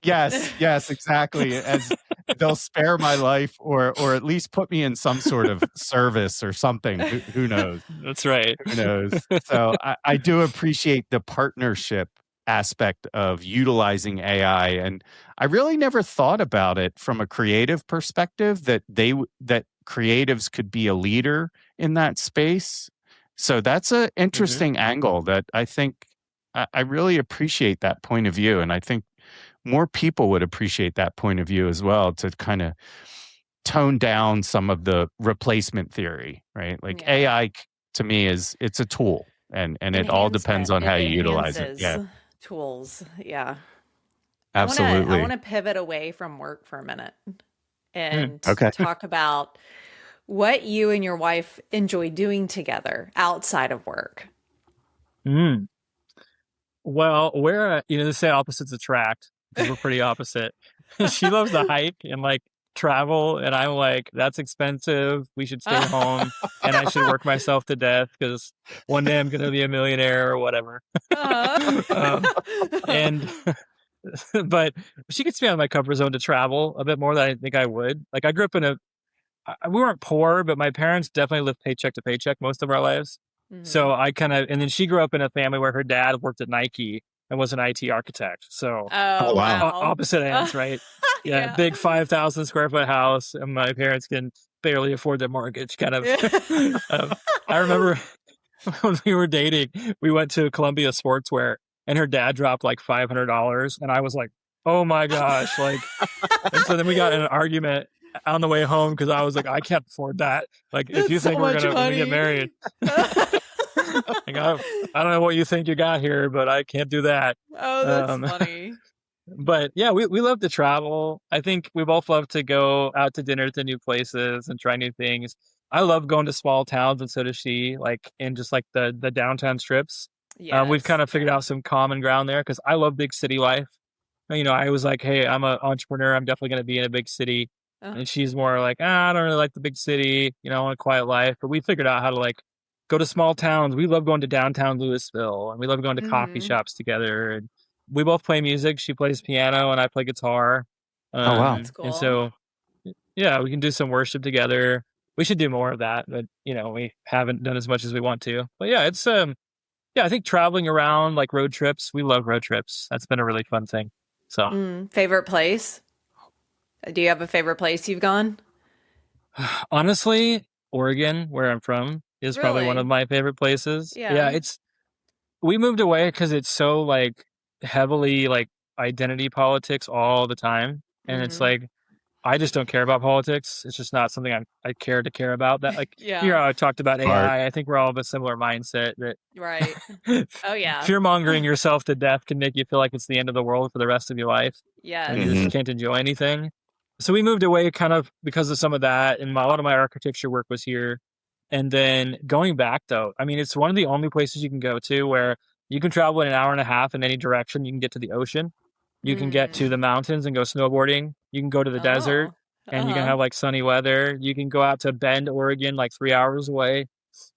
Yes, exactly. As they'll spare my life or at least put me in some sort of service or something. Who knows? That's right. Who knows? So I do appreciate the partnership aspect of utilizing AI. And I really never thought about it from a creative perspective that creatives could be a leader in that space. So that's an interesting angle that I think I really appreciate that point of view. And I think more people would appreciate that point of view as well to kind of tone down some of the replacement theory, right? Like AI to me it's a tool and it all depends on how you utilize it. Yeah. Tools. Yeah. Absolutely. I want to pivot away from work for a minute and talk about what you and your wife enjoy doing together outside of work. Well, we're, they say opposites attract because we're pretty opposite. She loves to hike and like travel. And I'm like, that's expensive. We should stay home and I should work myself to death because one day I'm going to be a millionaire or whatever. But she gets me out of my comfort zone to travel a bit more than I think I would. Like I grew up we weren't poor, but my parents definitely lived paycheck to paycheck most of our lives. So I and then she grew up in a family where her dad worked at Nike and was an IT architect. So opposite ends, right? Yeah. Big 5,000 square foot house. And my parents can barely afford their mortgage kind of. I remember when we were dating, we went to Columbia Sportswear and her dad dropped like $500. And I was like, oh my gosh. Like, and so then we got in an argument on the way home because I was like, I can't afford that. Like, if you think we're gonna get married, like, I don't know what you think you got here, but I can't do that. Oh, that's funny. But yeah, we love to travel. I think we both love to go out to dinner to new places and try new things. I love going to small towns, and so does she. Like in just like the downtown strips. We've kind of figured out some common ground there because I love big city life. I was like, hey, I'm an entrepreneur. I'm definitely going to be in a big city. And she's more like, I don't really like the big city, I want a quiet life. But we figured out how to like go to small towns. We love going to downtown Louisville, and we love going to coffee shops together. And we both play music. She plays piano and I play guitar. Oh, wow. That's cool. And so, yeah, we can do some worship together. We should do more of that, but we haven't done as much as we want to. But yeah, it's I think traveling around, like road trips, we love road trips. That's been a really fun thing. So, favorite place? Do you have a favorite place you've gone? honestly, Oregon, where I'm from, is probably one Really? of my favorite places. Yeah. We moved away because it's so like heavily like identity politics all the time. And it's like, I just don't care about politics. It's just not something I care to care about. That like, Yeah. I talked about Smart. AI. I think we're all of a similar mindset that Right. Oh, yeah. fear mongering yourself to death can make you feel like it's the end of the world for the rest of your life. Yes. And you just can't enjoy anything. So we moved away kind of because of some of that. And a lot of my architecture work was here. And then going back though, I mean, it's one of the only places you can go to where you can travel in an hour and a half in any direction. You can get to the ocean. You can get to the mountains and go snowboarding. You can go to the desert and you can have like sunny weather. You can go out to Bend, Oregon, like 3 hours away.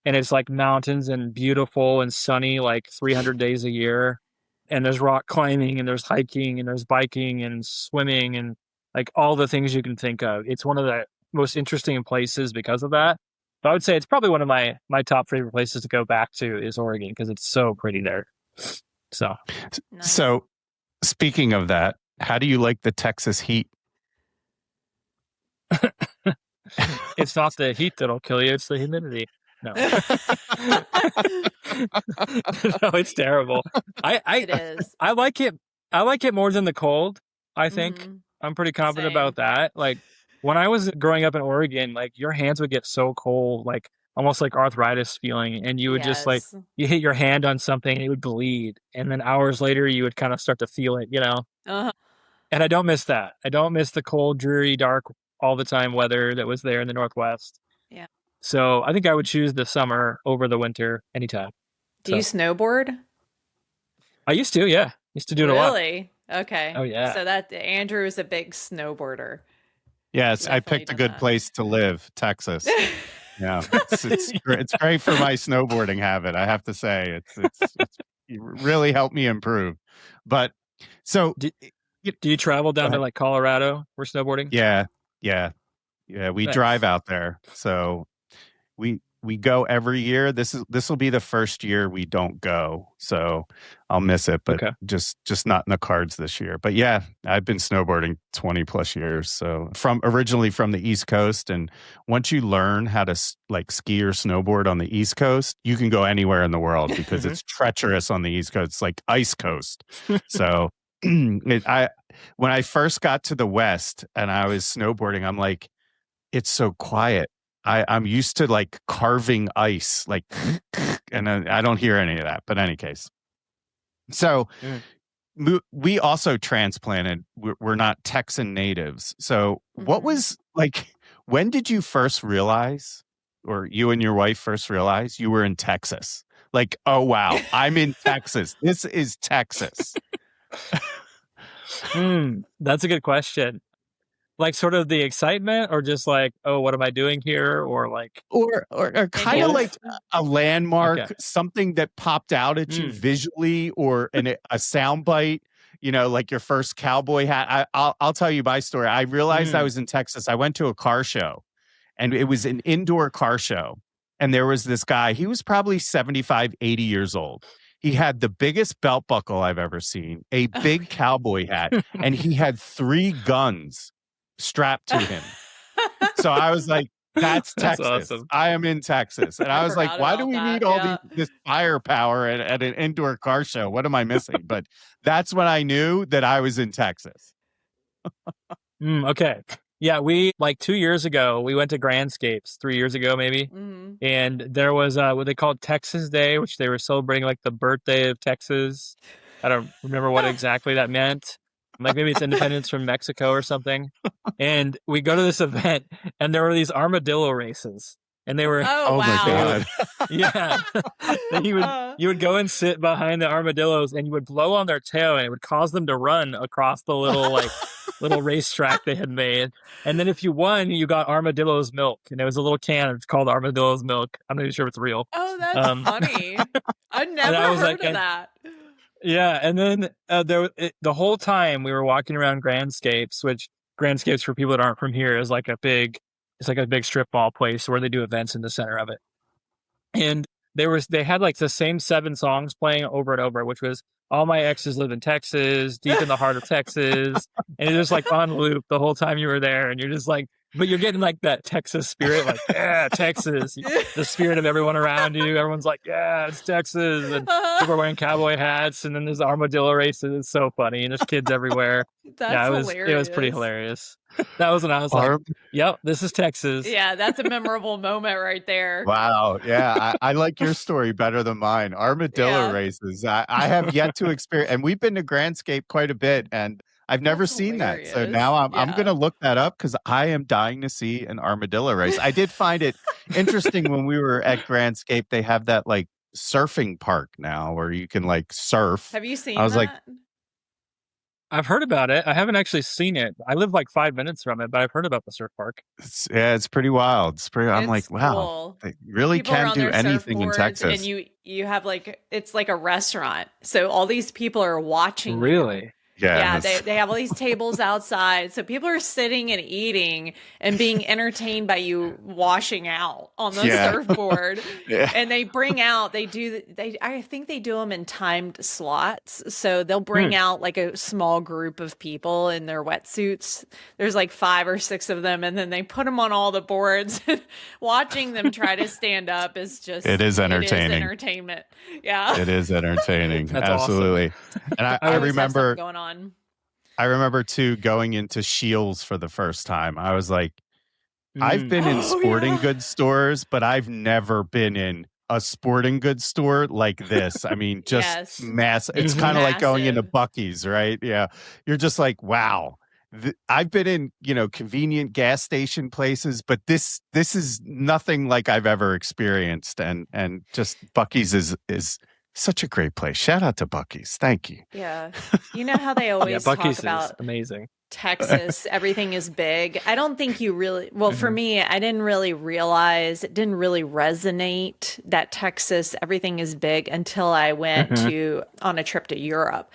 And it's like mountains and beautiful and sunny, like 300 days a year. And there's rock climbing and there's hiking and there's biking and swimming and like all the things you can think of. It's one of the most interesting places because of that. So I would say it's probably one of my top favorite places to go back to is Oregon because it's so pretty there. So, Nice. So speaking of that, how do you like the Texas heat? it's not the heat that'll kill you, it's the humidity. No. No, it's terrible. It is. I like it. I like it more than the cold, I think. I'm pretty confident Same. about that. Like when I was growing up in Oregon, like your hands would get so cold, like almost like arthritis feeling. And you would just like, Yes. you hit your hand on something and it would bleed. And then hours later, you would kind of start to feel it, Uh-huh. And I don't miss that. I don't miss the cold, dreary, dark, all the time weather that was there in the Northwest. Yeah. So I think I would choose the summer over the winter anytime. Do you snowboard? I used to, yeah. Used to do it a lot. Really? Okay. Oh, yeah. So that Andrew is a big snowboarder. Yes, I Definitely picked a done good that. place to live, Texas. Yeah, it's great for my snowboarding habit. I have to say, it's it really helped me improve. But so, Do you travel down to like Colorado for snowboarding? Yeah. We Nice. drive out there, so we go every year. This will be the first year we don't go, so I'll miss it. But Okay. just not in the cards this year. But yeah, I've been snowboarding 20 plus years. So originally from the East Coast, and once you learn how to like ski or snowboard on the East Coast, you can go anywhere in the world because it's treacherous on the East Coast. It's like ice coast. So when I first got to the West and I was snowboarding, I'm like, it's so quiet. I'm used to like carving ice, like, and I don't hear any of that. But in any case, so we also transplanted. We're not Texan natives. So what was like, when did you first realize, or you and your wife first realize you were in Texas? Like, oh, wow, I'm in Texas. This is Texas. That's a good question. Like sort of the excitement or just like, oh, what am I doing here? Or like, or kind of like a landmark, Okay. something that popped out at you visually, or a sound bite, like your first cowboy hat. I'll tell you my story. I realized I was in Texas. I went to a car show, and it was an indoor car show. And there was this guy, he was probably 75, 80 years old. He had the biggest belt buckle I've ever seen, a big cowboy hat, and he had 3 guns strapped to him. So I was like, that's Texas. Awesome. I am in Texas. And I was like, why do we need all this firepower at an indoor car show? What am I missing? But that's when I knew that I was in Texas. Okay. Yeah, we like 2 years ago, we went to Grandscapes, 3 years ago maybe. And there was what they called Texas Day, which they were celebrating like the birthday of Texas. I don't remember what exactly that meant. Like maybe it's independence from Mexico or something. And we go to this event and there were these armadillo races. and they were Oh, my wow. God. yeah. And you would go and sit behind the armadillos, and you would blow on their tail, and it would cause them to run across the little racetrack they had made. And then if you won, you got armadillo's milk, and it was a little can. It's called armadillo's milk. I'm not even sure if it's real. Oh, that's funny. I've never I was heard of that. Yeah, and then the whole time we were walking around Grandscapes, which Grandscapes for people that aren't from here is like a big strip mall place where they do events in the center of it. And they had like the same 7 songs playing over and over, which was All My Exes Live in Texas, Deep in the Heart of Texas, and it was like on loop the whole time you were there, and you're just like, but you're getting like that Texas spirit, like, yeah, Texas, the spirit of everyone around you. Everyone's like, yeah, it's Texas, and people are wearing cowboy hats, and then there's armadillo races. It's so funny, and there's kids everywhere. That's hilarious. It was pretty hilarious. That was when I was like, yep, this is Texas. Yeah, that's a memorable moment right there. Wow. Yeah. I like your story better than mine. Armadillo races. I have yet to experience, and we've been to Grandscape quite a bit, and I've never seen that. So now I'm going to look that up because I am dying to see an armadillo race. I did find it interesting when we were at Grandscape. They have that like surfing park now where you can like surf. Have you seen I was that? like, I've heard about it. I haven't actually seen it. I live like 5 minutes from it, but I've heard about the surf park. It's pretty wild. I'm like, wow, cool. they really People can do anything in Texas. And you have like, it's like a restaurant. So all these people are watching. Really? Yeah, they have all these tables outside. So people are sitting and eating and being entertained by you washing out on the surfboard. And they bring out, I think they do them in timed slots. So they'll bring out like a small group of people in their wetsuits. There's like 5 or 6 of them. And then they put them on all the boards. Watching them try to stand up is just, it is entertaining. It is entertainment. Yeah. It is entertaining. That's Absolutely. Awesome. And I remember going on. I remember too going into Shields for the first time. I was like, I've been in sporting goods stores, but I've never been in a sporting goods store like this. I mean, just massive. It's kind of like going into Buc-ee's, right? Yeah. You're just like, wow. I've been in, convenient gas station places, but this is nothing like I've ever experienced. And just Buc-ee's is such a great place. Shout out to Buc-ee's. Thank you. Yeah. You know how they always talk about amazing. Texas, everything is big. I don't think you really, well, for me, I didn't really realize, it didn't really resonate that Texas, everything is big until I went on a trip to Europe.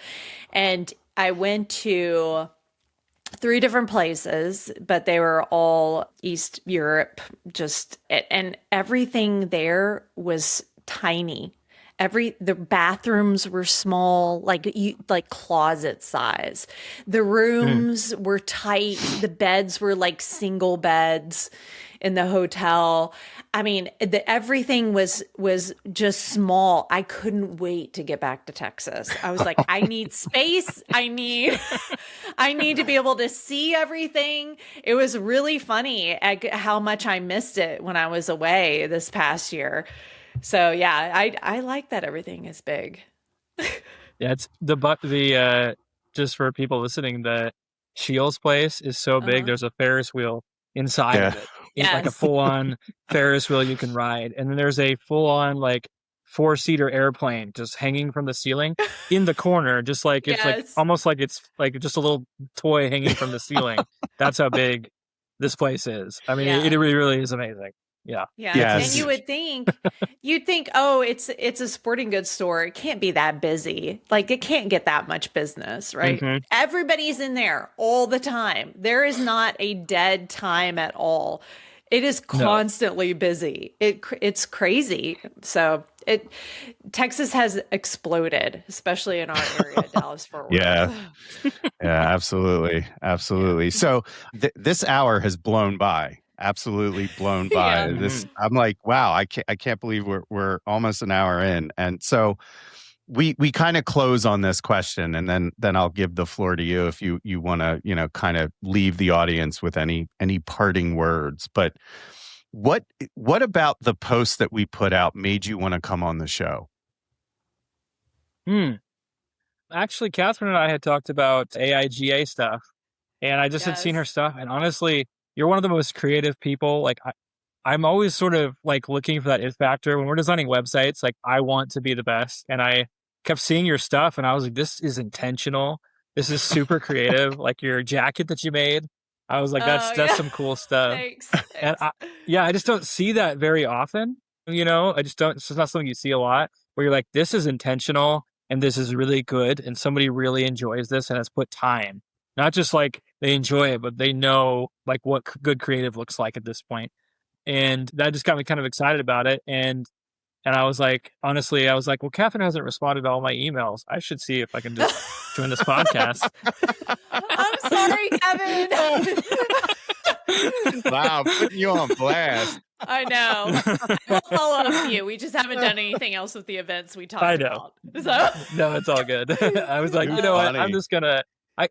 And I went to 3 different places, but they were all East Europe, and everything there was tiny. The bathrooms were small, like closet size. The rooms were tight. The beds were like single beds in the hotel. I mean, everything was just small. I couldn't wait to get back to Texas. I was like, I need space. I need to be able to see everything. It was really funny how much I missed it when I was away this past year. So yeah, I like that everything is big. Yeah, it's the just for people listening, the Shields place is so big. There's a Ferris wheel inside of it. It's like a full-on Ferris wheel you can ride, and then there's a full-on like 4-seater airplane just hanging from the ceiling in the corner, just like it's like almost like it's like just a little toy hanging from the ceiling. That's how big this place is. I mean, it really is amazing. Yeah. And you'd think, oh, it's a sporting goods store. It can't be that busy. Like it can't get that much business, right? Everybody's in there all the time. There is not a dead time at all. It is constantly busy. It's crazy. So Texas has exploded, especially in our area, Dallas-Fort Worth. Yeah, absolutely. So this hour has blown by. Absolutely blown by. I'm like, wow, I can't believe we're almost an hour in. And so we kind of close on this question, and then I'll give the floor to you if you want to, kind of leave the audience with any parting words. But what about the post that we put out made you want to come on the show? Actually, Catherine and I had talked about AIGA stuff, and I just had seen her stuff, and honestly, you're one of the most creative people. Like I'm always sort of like looking for that it factor when we're designing websites. Like, I want to be the best. And I kept seeing your stuff and I was like, this is intentional. This is super creative. Like your jacket that you made. I was like, that's some cool stuff. Thanks. And I just don't see that very often. I just don't, it's just not something you see a lot where you're like, this is intentional and this is really good. And somebody really enjoys this and has put time, not just like they enjoy it, but they know like what good creative looks like at this point. And that just got me kind of excited about it. And I was like, honestly, well, Catherine hasn't responded to all my emails. I should see if I can just join this podcast. I'm sorry, Kevin. Wow, putting you on blast. I know. We'll follow up with you. We just haven't done anything else with the events we talked about. So. No, it's all good. I was like, you know what? I'm just I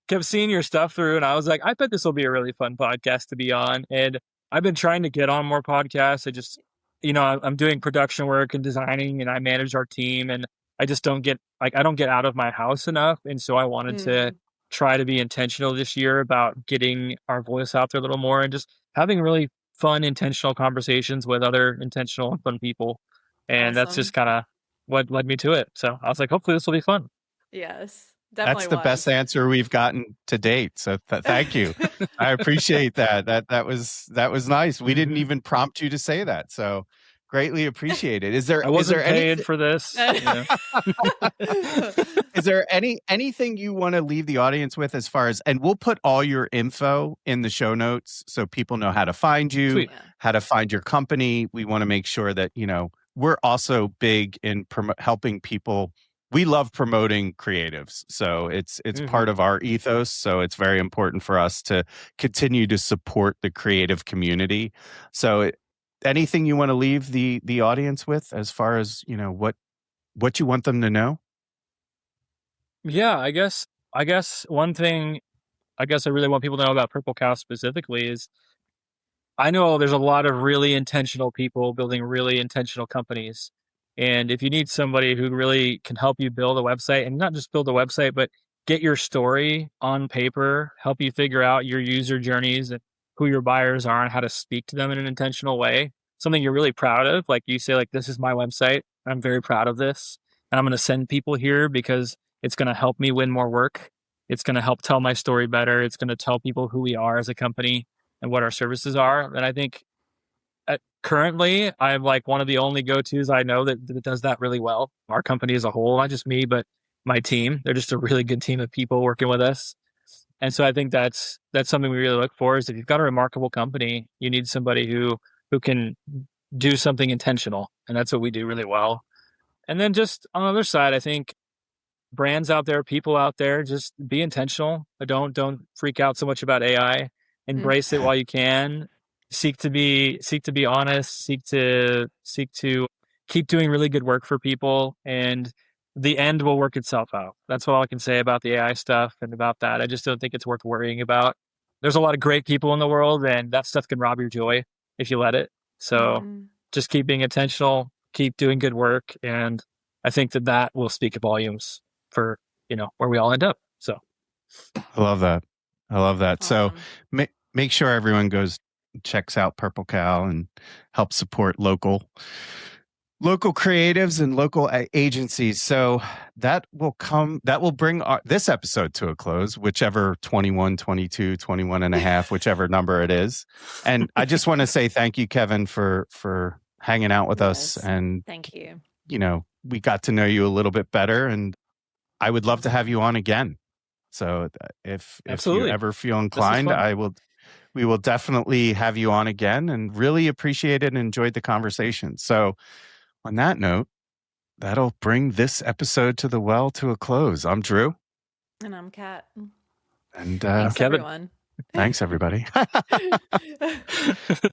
kept seeing your stuff through and I was like, I bet this will be a really fun podcast to be on. And I've been trying to get on more podcasts. I just, I'm doing production work and designing and I manage our team and I just don't get out of my house enough. And so I wanted to try to be intentional this year about getting our voice out there a little more and just having really fun, intentional conversations with other intentional and fun people. And that's just kind of what led me to it. So I was like, hopefully this will be fun. Yes. That's the best answer we've gotten to date. So thank you. I appreciate that. That was nice. We didn't even prompt you to say that. So greatly appreciate it. I wasn't paid for this. Is there anything you want to leave the audience with as far as, and we'll put all your info in the show notes so people know how to find you, Sweet. How to find your company. We want to make sure that, we're also big in helping people. We love promoting creatives. So it's part of our ethos. So it's very important for us to continue to support the creative community. So anything you want to leave the audience with as far as, what you want them to know? Yeah, I guess one thing I really want people to know about PurpleCow specifically is I know there's a lot of really intentional people building really intentional companies. And if you need somebody who really can help you build a website and not just build a website, but get your story on paper, help you figure out your user journeys and who your buyers are and how to speak to them in an intentional way, something you're really proud of. Like you say, like, this is my website. I'm very proud of this. And I'm going to send people here because it's going to help me win more work. It's going to help tell my story better. It's going to tell people who we are as a company and what our services are. And I think currently, I'm like one of the only go-tos I know that does that really well. Our company as a whole, not just me, but my team. They're just a really good team of people working with us. And so I think that's something we really look for is if you've got a remarkable company, you need somebody who can do something intentional. And that's what we do really well. And then just on the other side, I think brands out there, people out there, just be intentional. Don't freak out so much about AI. Embrace it while you can. Seek to be honest, seek to keep doing really good work for people, and the end will work itself out. That's all I can say about the AI stuff and about that. I just don't think it's worth worrying about. There's a lot of great people in the world, and that stuff can rob your joy if you let it. So just keep being intentional, keep doing good work, and I think that will speak volumes for where we all end up. So I love that. Awesome. So make sure everyone checks out PurpleCow and help support local creatives and local agencies. So that will bring this episode to a close, whichever 21, 22, 21 and a half, whichever number it is. And I just want to say thank you, Kevin, for hanging out with us. And thank you. We got to know you a little bit better, and I would love to have you on again. So if you ever feel inclined, we will definitely have you on again, and really appreciate it and enjoyed the conversation. So on that note, that'll bring this episode to a close. I'm Drew. And I'm Kat. And thanks, Kevin. Everyone. Thanks, everybody.